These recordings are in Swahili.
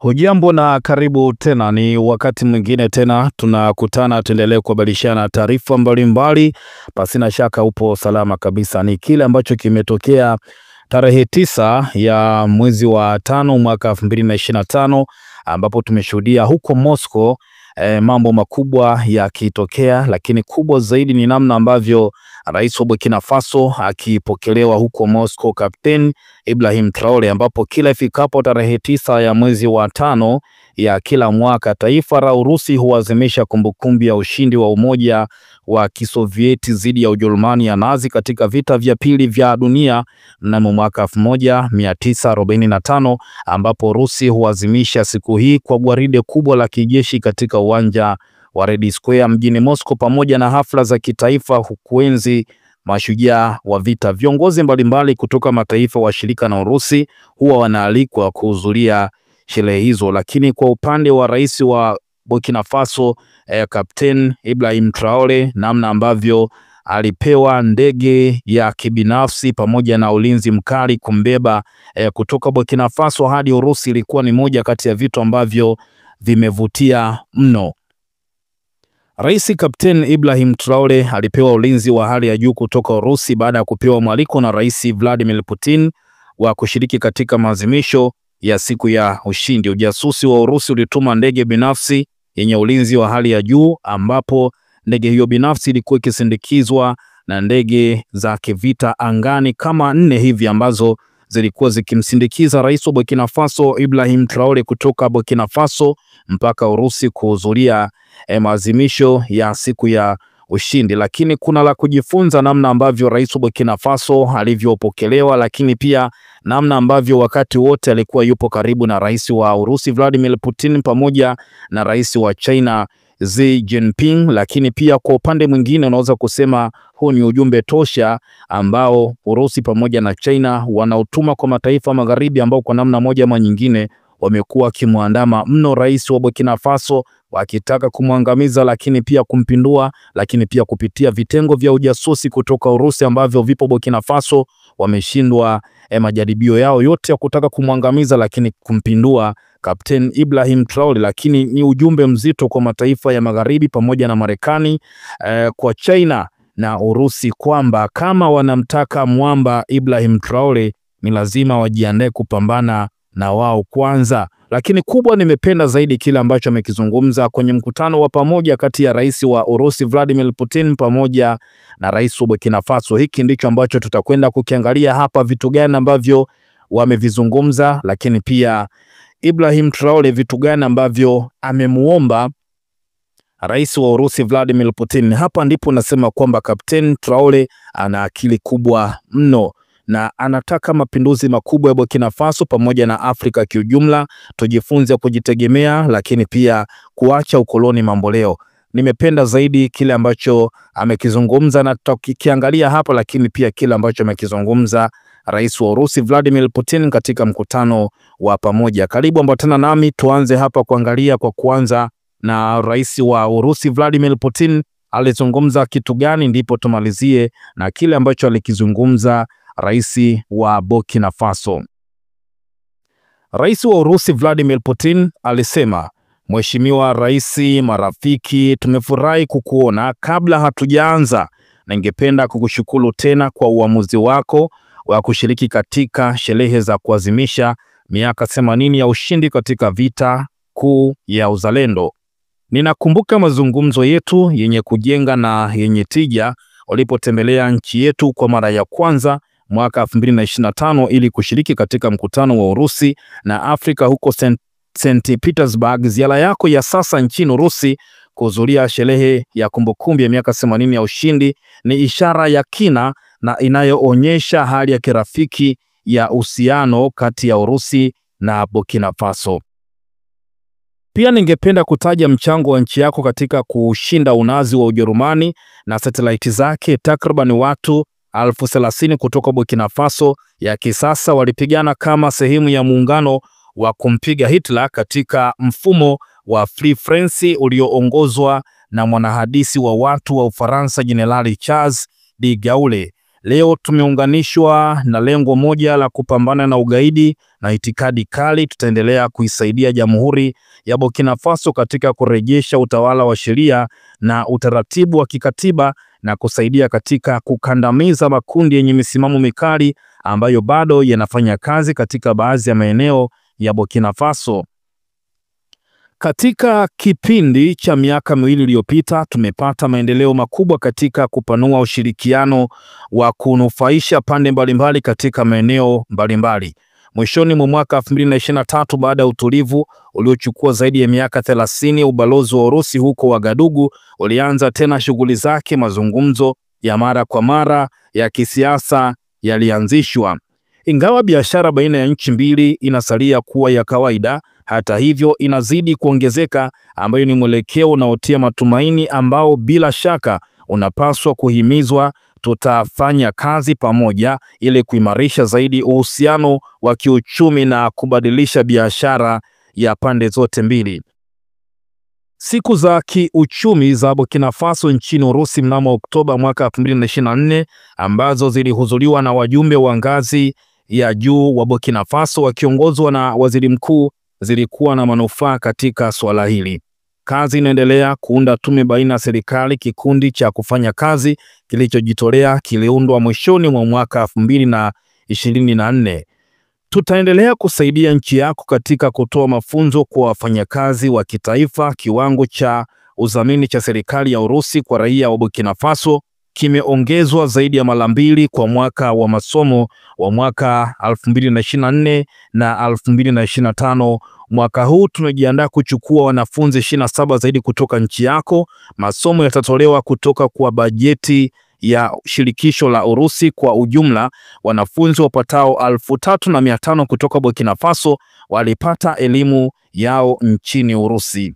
Hujambo na karibu tena, ni wakati mwingine tena tunakutana tuendelee kubadilishana taarifa mbalimbali. Pasina shaka upo salama kabisa. Ni kile ambacho kimetokea tarehe 9 ya mwezi wa 5 mwaka 2025 ambapo tumeshuhudia huko Moscow mambo makubwa yakitokea, lakini kubwa zaidi ni namna ambavyo Rais wa Burkina Faso akipokelewa huko Moscow Kapteni Ibrahim Traore, ambapo kila ifikapo tarehe 9 ya mwezi wa 5 ya kila mwaka taifa la Urusi huadhimisha kumbukumbu ya ushindi wa Umoja wa Kisovieti dhidi ya Ujerumani ya Nazi katika vita vya pili vya dunia mnamo mwaka 1945, ambapo Urusi huadhimisha siku hii kwa gwaride kubwa la kijeshi katika uwanja wa Red Square mjini Moscow, pamoja na hafla za kitaifa kuenzi mashujaa wa vita. Viongozi mbalimbali kutoka mataifa washirika na Urusi huwa wanaalikwa kuhudhuria sherehe hizo, lakini kwa upande wa rais wa Burkina Faso Kapteni Ibrahim Traore, namna ambavyo alipewa ndege ya kibinafsi pamoja na ulinzi mkali kumbeba kutoka Burkina Faso hadi Urusi ilikuwa ni moja kati ya vitu ambavyo vimevutia mno. Rais Kapteni Ibrahim Traore alipewa ulinzi wa hali ya juu kutoka Urusi baada ya kupewa mwaliko na Rais Vladimir Putin wa kushiriki katika maadhimisho ya siku ya ushindi. Ujasusi wa Urusi ulituma ndege binafsi yenye ulinzi wa hali ya juu, ambapo ndege hiyo binafsi ilikuwa ikisindikizwa na ndege za kivita angani kama 4 hivi ambazo zilikuwa zikimsindikiza Rais wa Burkina Faso Ibrahim Traore kutoka Burkina Faso mpaka Urusi kuhudhuria maadhimisho ya siku ya ushindi. Lakini kuna la kujifunza namna ambavyo Rais wa Burkina Faso alivyopokelewa, lakini pia namna ambavyo wakati wote alikuwa yupo karibu na Rais wa Urusi Vladimir Putin pamoja na Rais wa China Xi Jinping. Lakini pia kwa upande mwingine unaweza kusema huu ni ujumbe tosha ambao Urusi pamoja na China wanautuma kwa mataifa magharibi ambao kwa namna moja ama nyingine wamekuwa kimwandama mno Rais wa Burkina Faso, wakitaka kumwangamiza, lakini pia kumpindua, lakini pia kupitia vitengo vya ujasusi kutoka Urusi ambavyo vipo Burkina Faso wameshindwa majaribio yao yote ya kutaka kumwangamiza, lakini kumpindua Kapteni Ibrahim Traore. Lakini ni ujumbe mzito kwa mataifa ya magharibi pamoja na Marekani kwa China na Urusi kwamba kama wanamtaka mwamba Ibrahim Traore ni lazima wajiandae kupambana na wao kwanza. Lakini kubwa, nimependa zaidi kile ambacho amekizungumza kwenye mkutano wa pamoja kati ya rais wa Urusi Vladimir Putin pamoja na rais wa Burkina Faso. Hiki ndicho ambacho tutakwenda kukiangalia hapa, vitu gani ambavyo wamevizungumza, lakini pia Ibrahim Traore vitu gani ambavyo amemuomba rais wa Urusi Vladimir Putin. Hapa ndipo nasema kwamba Kapteni Traore ana akili kubwa mno na anataka mapinduzi makubwa ya Burkina Faso pamoja na Afrika kiujumla. Tujifunze kujitegemea, lakini pia kuacha ukoloni mamboleo. Nimependa zaidi kile ambacho amekizungumza na tutakiangalia hapa, lakini pia kile ambacho amekizungumza rais wa Urusi Vladimir Putin katika mkutano wa pamoja. Karibu ambatana nami tuanze hapa kuangalia, kwa kuanza na rais wa Urusi Vladimir Putin alizungumza kitu gani, ndipo tumalizie na kile ambacho alikizungumza rais wa Burkina Faso. Rais wa Urusi Vladimir Putin alisema, Mheshimiwa Rais, marafiki, tumefurahi kukuona. Kabla hatujaanza, ningependa kukushukuru tena kwa uamuzi wako wa kushiriki katika sherehe za kuadhimisha miaka 80 ya ushindi katika vita kuu ya uzalendo. Ninakumbuka mazungumzo yetu yenye kujenga na yenye tija ulipotembelea nchi yetu kwa mara ya kwanza mwaka 2025 ili kushiriki katika mkutano wa Urusi na Afrika huko St. Petersburg. Ziara yako ya sasa nchini Urusi kuhudhuria sherehe ya kumbukumbu ya miaka 80 ya ushindi ni ishara ya kina na inayoonyesha hali ya kirafiki ya uhusiano kati ya Urusi na Burkina Faso. Pia ningependa kutaja mchango wa nchi yako katika kushinda unazi wa Ujerumani na satellite zake. Takriban watu 30,000 kutoka Burkina Faso ya kisasa walipigana kama sehemu ya muungano wa kumpiga Hitler katika mfumo wa Free France ulioongozwa na mwanahadisi wa watu wa Ufaransa Jenerali Charles de Gaulle. Leo tumeunganishwa na lengo moja la kupambana na ugaidi na itikadi kali. Tutaendelea kuisaidia Jamhuri ya Burkina Faso katika kurejesha utawala wa sheria na utaratibu wa kikatiba na kusaidia katika kukandamiza makundi yenye misimamo mikali ambayo bado yanafanya kazi katika baadhi ya maeneo ya Burkina Faso. Katika kipindi cha miaka miwili iliyopita, tumepata maendeleo makubwa katika kupanua ushirikiano wa kunufaisha pande mbalimbali katika maeneo mbalimbali. Mwishoni mwa mwaka 2023, baada ya utulivu uliochukua zaidi ya miaka 30, ubalozi wa Urusi huko Wagadugu ulianza tena shughuli zake. Mazungumzo ya mara kwa mara ya kisiasa yalianzishwa. Ingawa biashara baina ya nchi mbili inasalia kuwa ya kawaida, hata hivyo inazidi kuongezeka, ambayo ni mwelekeo unaotia matumaini ambao bila shaka unapaswa kuhimizwa. Tutafanya kazi pamoja ili kuimarisha zaidi uhusiano wa kiuchumi na kubadilisha biashara ya pande zote mbili. Siku za kiuchumi za Burkina Faso nchini Urusi mnamo Oktoba mwaka 2024, ambazo zilihudhuriwa na wajumbe wa ngazi ya juu wa Burkina Faso wakiongozwa na waziri mkuu, zilikuwa na manufaa katika swala hili. Kazi inaendelea kuunda tume baina ya serikali. Kikundi cha kufanya kazi kilichojitolea kiliundwa mwishoni mwa mwaka 2024. Tutaendelea kusaidia nchi yako katika kutoa mafunzo kwa wafanyakazi wa kitaifa. Kiwango cha udhamini cha serikali ya Urusi kwa raia wa Burkina Faso kimeongezwa zaidi ya mara mbili kwa mwaka wa masomo wa mwaka 2024 na 2025. Mwaka huu tumejiandaa kuchukua wanafunzi 27 zaidi kutoka nchi yako. Masomo yatatolewa kutoka kwa bajeti ya shirikisho la Urusi. Kwa ujumla, wanafunzi wapatao 3500 kutoka Burkina Faso walipata elimu yao nchini Urusi.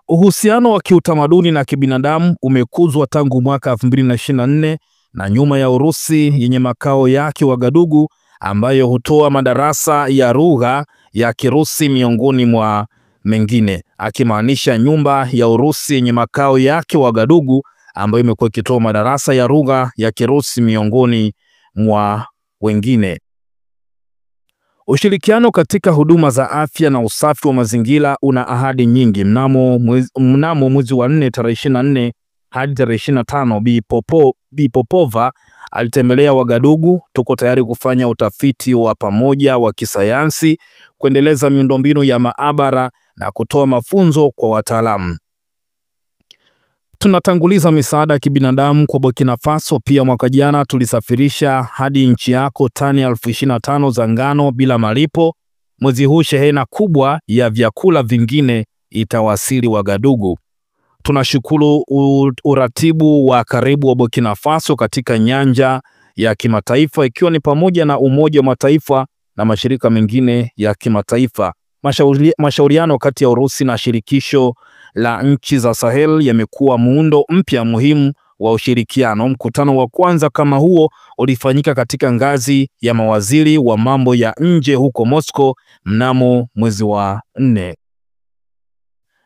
Uhusiano wa kiutamaduni na kibinadamu umekuzwa tangu mwaka 2024 na nyuma ya Urusi yenye makao yake Wagadugu, ambayo hutoa madarasa ya lugha ya Kirusi miongoni mwa mengine, akimaanisha nyumba ya Urusi yenye makao yake Wagadugu, ambayo imekuwa ikitoa madarasa ya lugha ya Kirusi miongoni mwa wengine. Ushirikiano katika huduma za afya na usafi wa mazingira una ahadi nyingi. Mnamo mwezi wa 4 tarehe 24 hadi tarehe 25, Bi Popova alitembelea Wagadugu. Tuko tayari kufanya utafiti wa pamoja wa kisayansi, kuendeleza miundombinu ya maabara na kutoa mafunzo kwa wataalamu. Tunatanguliza misaada ya kibinadamu kwa Burkina Faso. Pia mwaka jana tulisafirisha hadi nchi yako tani 25,000 za ngano bila malipo. Mwezi huu shehena kubwa ya vyakula vingine itawasili Wagadugu. Tunashukuru uratibu wa karibu wa Burkina Faso katika nyanja ya kimataifa, ikiwa ni pamoja na Umoja wa Mataifa na mashirika mengine ya kimataifa. Mashauriano kati ya Urusi na shirikisho la nchi za Sahel yamekuwa muundo mpya muhimu wa ushirikiano. Mkutano wa kwanza kama huo ulifanyika katika ngazi ya mawaziri wa mambo ya nje huko Moscow mnamo mwezi wa 4.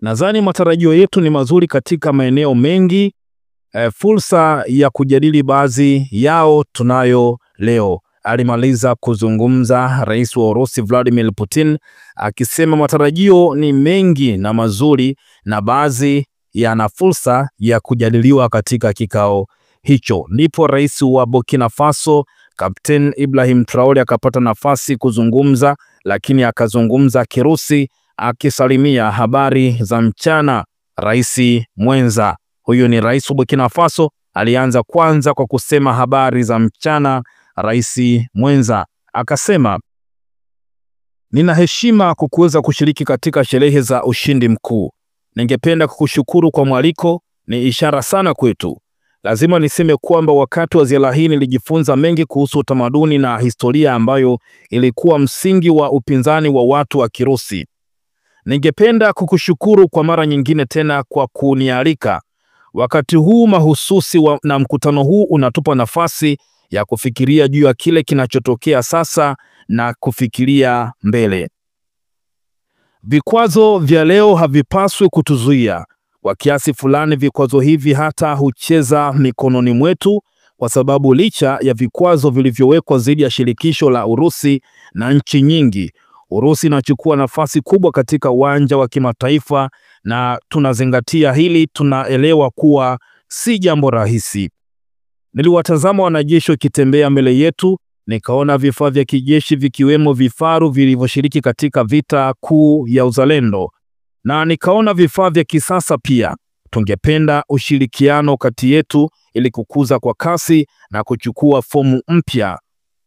Nadhani matarajio yetu ni mazuri katika maeneo mengi. Fursa ya kujadili baadhi yao tunayo leo, alimaliza kuzungumza Rais wa Urusi Vladimir Putin, akisema matarajio ni mengi na mazuri na baadhi yana fursa ya kujadiliwa katika kikao hicho. Ndipo Rais wa Burkina Faso Kapteni Ibrahim Traore akapata nafasi kuzungumza, lakini akazungumza Kirusi akisalimia habari za mchana rais mwenza. Huyu ni Rais wa Burkina Faso, alianza kwanza kwa kusema habari za mchana rais mwenza. Akasema, nina heshima kukuweza kushiriki katika sherehe za ushindi mkuu. Ningependa kukushukuru kwa mwaliko, ni ishara sana kwetu. Lazima niseme kwamba wakati wa ziara hii nilijifunza mengi kuhusu utamaduni na historia ambayo ilikuwa msingi wa upinzani wa watu wa Kirusi. Ningependa kukushukuru kwa mara nyingine tena kwa kunialika. Wakati huu mahususi na mkutano huu unatupa nafasi ya kufikiria juu ya kile kinachotokea sasa na kufikiria mbele. Vikwazo vya leo havipaswi kutuzuia. Kwa kiasi fulani vikwazo hivi hata hucheza mikononi mwetu. kwa sababu licha ya vikwazo vilivyowekwa dhidi ya shirikisho la Urusi na nchi nyingi, Urusi inachukua nafasi kubwa katika uwanja wa kimataifa, na tunazingatia hili, tunaelewa kuwa si jambo rahisi. Niliwatazama wanajeshi wakitembea mbele yetu, nikaona vifaa vya kijeshi vikiwemo vifaru vilivyoshiriki katika vita kuu ya Uzalendo, na nikaona vifaa vya kisasa pia. Tungependa ushirikiano kati yetu ili kukuza kwa kasi na kuchukua fomu mpya.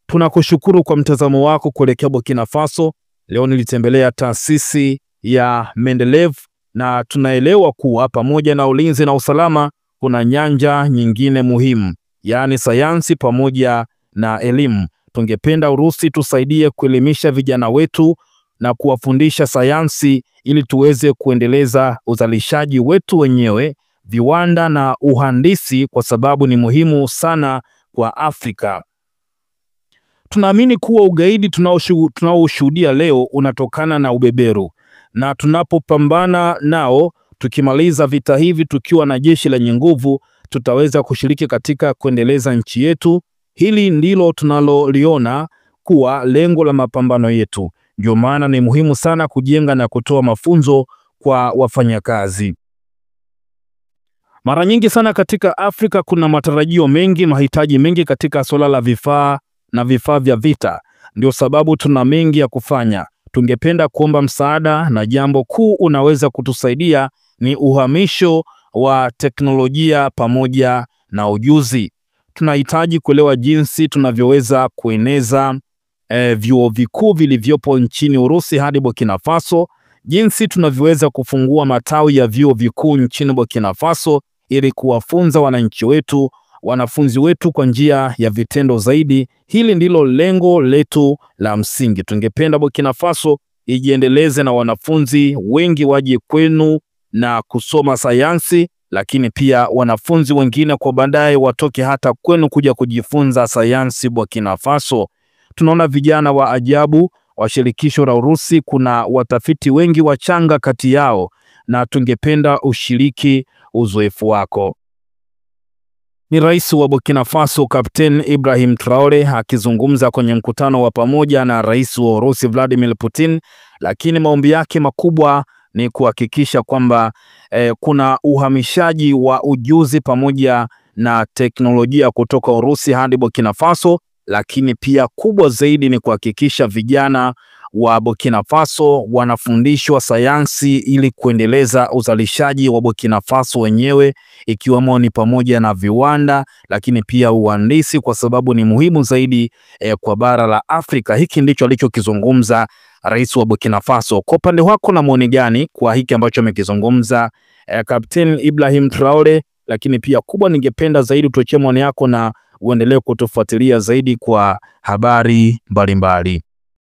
Tunakushukuru kwa mtazamo wako kuelekea Burkina Faso. Leo nilitembelea taasisi ya Mendeleev, na tunaelewa kuwa pamoja na ulinzi na usalama kuna nyanja nyingine muhimu, yaani sayansi pamoja na elimu. Tungependa Urusi tusaidie kuelimisha vijana wetu na kuwafundisha sayansi ili tuweze kuendeleza uzalishaji wetu wenyewe, viwanda na uhandisi, kwa sababu ni muhimu sana kwa Afrika. Tunaamini kuwa ugaidi tunaoshuhudia leo unatokana na ubeberu, na tunapopambana nao, tukimaliza vita hivi tukiwa na jeshi lenye nguvu, tutaweza kushiriki katika kuendeleza nchi yetu. Hili ndilo tunaloliona kuwa lengo la mapambano yetu. Ndio maana ni muhimu sana kujenga na kutoa mafunzo kwa wafanyakazi. Mara nyingi sana katika Afrika kuna matarajio mengi, mahitaji mengi katika swala la vifaa na vifaa vya vita. Ndio sababu tuna mengi ya kufanya. Tungependa kuomba msaada, na jambo kuu unaweza kutusaidia ni uhamisho wa teknolojia pamoja na ujuzi. Tunahitaji kuelewa jinsi tunavyoweza kueneza vyuo vikuu vilivyopo nchini Urusi hadi Burkina Faso, jinsi tunavyoweza kufungua matawi ya vyuo vikuu nchini Burkina Faso ili kuwafunza wanafunzi wetu kwa njia ya vitendo zaidi. Hili ndilo lengo letu la msingi. Tungependa Burkina Faso ijiendeleze na wanafunzi wengi waje kwenu na kusoma sayansi, lakini pia wanafunzi wengine kwa baadaye watoke hata kwenu kuja kujifunza sayansi Burkina Faso. Tunaona vijana wa ajabu wa shirikisho la Urusi, kuna watafiti wengi wachanga kati yao, na tungependa ushiriki uzoefu wako. Ni Rais wa Burkina Faso Kapteni Ibrahim Traore akizungumza kwenye mkutano wa pamoja na Rais wa Urusi Vladimir Putin, lakini maombi yake makubwa ni kuhakikisha kwamba kuna uhamishaji wa ujuzi pamoja na teknolojia kutoka Urusi hadi Burkina Faso, lakini pia kubwa zaidi ni kuhakikisha vijana wa Burkina Faso wanafundishwa sayansi ili kuendeleza uzalishaji wa Burkina Faso wenyewe, ikiwemo ni pamoja na viwanda, lakini pia uhandisi, kwa sababu ni muhimu zaidi kwa bara la Afrika. Hiki ndicho alichokizungumza Rais wa Burkina Faso. Kwa upande wako na maoni gani kwa hiki ambacho amekizungumza Kapteni Ibrahim Traore? Lakini pia kubwa, ningependa zaidi tuachie maoni yako na uendelee kutufuatilia zaidi kwa habari mbalimbali.